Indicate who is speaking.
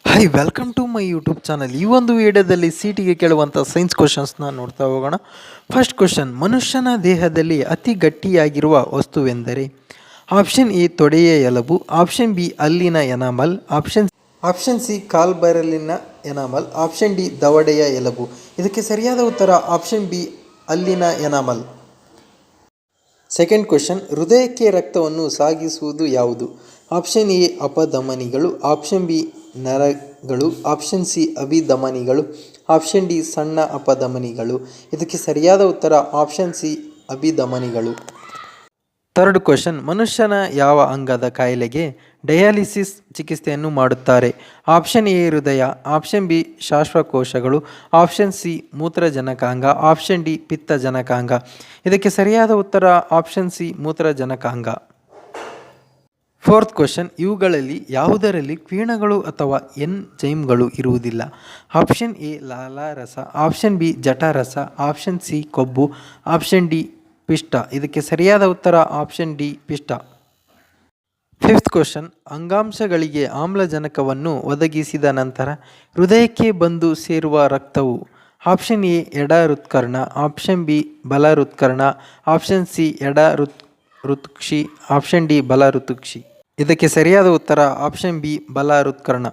Speaker 1: Hi welcome to my YouTube channel. ಈ ಒಂದು ವಿಡಿಯೋದಲ್ಲಿ ಸಿಟಿಗೆ ಕೇಳುವಂಥ ಸೈನ್ಸ್ ಕ್ವಶನ್ಸ್ನ ನೋಡ್ತಾ ಹೋಗೋಣ. ಫಸ್ಟ್ ಕ್ವಶನ್, ಮನುಷ್ಯನ ದೇಹದಲ್ಲಿ ಅತಿ ಗಟ್ಟಿಯಾಗಿರುವ ವಸ್ತುವೆಂದರೆ? ಆಪ್ಷನ್ ಎ ತೊಡೆಯ ಎಲುಬು, ಆಪ್ಷನ್ ಬಿ ಅಲ್ಲಿನ ಎನಾಮಲ್, ಆಪ್ಷನ್ ಸಿ ಕಾಲ್ಬೆರಳಿನ ಎನಾಮಲ್, ಆಪ್ಷನ್ ಡಿ ದವಡೆಯ ಎಲುಬು. ಇದಕ್ಕೆ ಸರಿಯಾದ ಉತ್ತರ ಆಪ್ಷನ್ ಬಿ ಅಲ್ಲಿನ ಎನಾಮಲ್. ಸೆಕೆಂಡ್ ಕ್ವಶನ್, ಹೃದಯಕ್ಕೆ ರಕ್ತವನ್ನು ಸಾಗಿಸುವುದು ಯಾವುದು? ಆಪ್ಷನ್ ಎ ಅಪಧಮನಿಗಳು, ಆಪ್ಷನ್ ಬಿ ನರಗಳು, ಆಪ್ಷನ್ ಸಿ ಅಭಿಧಮನಿಗಳು, ಆಪ್ಷನ್ ಡಿ ಸಣ್ಣ ಅಪಧಮನಿಗಳು. ಇದಕ್ಕೆ ಸರಿಯಾದ ಉತ್ತರ ಆಪ್ಷನ್ ಸಿ ಅಭಿಧಮನಿಗಳು. ಥರ್ಡ್ ಕ್ವಶನ್, ಮನುಷ್ಯನ ಯಾವ ಅಂಗದ ಕಾಯಿಲೆಗೆ ಡಯಾಲಿಸಿಸ್ ಚಿಕಿತ್ಸೆಯನ್ನು ಮಾಡುತ್ತಾರೆ? ಆಪ್ಷನ್ ಎ ಹೃದಯ, ಆಪ್ಷನ್ ಬಿ ಶ್ವಾಸಕೋಶಗಳು, ಆಪ್ಷನ್ ಸಿ ಮೂತ್ರಜನಕಾಂಗ, ಆಪ್ಷನ್ ಡಿ ಪಿತ್ತಜನಕಾಂಗ. ಇದಕ್ಕೆ ಸರಿಯಾದ ಉತ್ತರ ಆಪ್ಷನ್ ಸಿ ಮೂತ್ರಜನಕಾಂಗ. ಫೋರ್ತ್ ಕ್ವಶನ್, ಇವುಗಳಲ್ಲಿ ಯಾವುದರಲ್ಲಿ ಕಿಣ್ವಗಳು ಅಥವಾ ಎನ್ಜೈಮ್ಗಳು ಇರುವುದಿಲ್ಲ? ಆಪ್ಷನ್ ಎ ಲಾಲಾರಸ, ಆಪ್ಷನ್ ಬಿ ಜಠರಸ, ಆಪ್ಷನ್ ಸಿ ಕೊಬ್ಬು, ಆಪ್ಷನ್ ಡಿ ಪಿಷ್ಟ. ಇದಕ್ಕೆ ಸರಿಯಾದ ಉತ್ತರ ಆಪ್ಷನ್ ಡಿ ಪಿಷ್ಟ. ಫಿಫ್ತ್ ಕ್ವಶನ್, ಅಂಗಾಂಶಗಳಿಗೆ ಆಮ್ಲಜನಕವನ್ನು ಒದಗಿಸಿದ ನಂತರ ಹೃದಯಕ್ಕೆ ಬಂದು ಸೇರುವ ರಕ್ತವು? ಆಪ್ಷನ್ ಎ ಎಡ ಹೃತ್ಕರ್ಣ, ಆಪ್ಷನ್ ಬಿ ಬಲ ಹೃತ್ಕರ್ಣ, ಆಪ್ಷನ್ ಸಿ ಎಡ ಹೃತ್ಕುಕ್ಷಿ, ಆಪ್ಷನ್ ಡಿ ಬಲ ಹೃತ್ಕುಕ್ಷಿ. ಇದಕ್ಕೆ ಸರಿಯಾದ ಉತ್ತರ ಆಪ್ಷನ್ ಬಿ ಬಲ ಹೃತ್ಕರ್ಣ.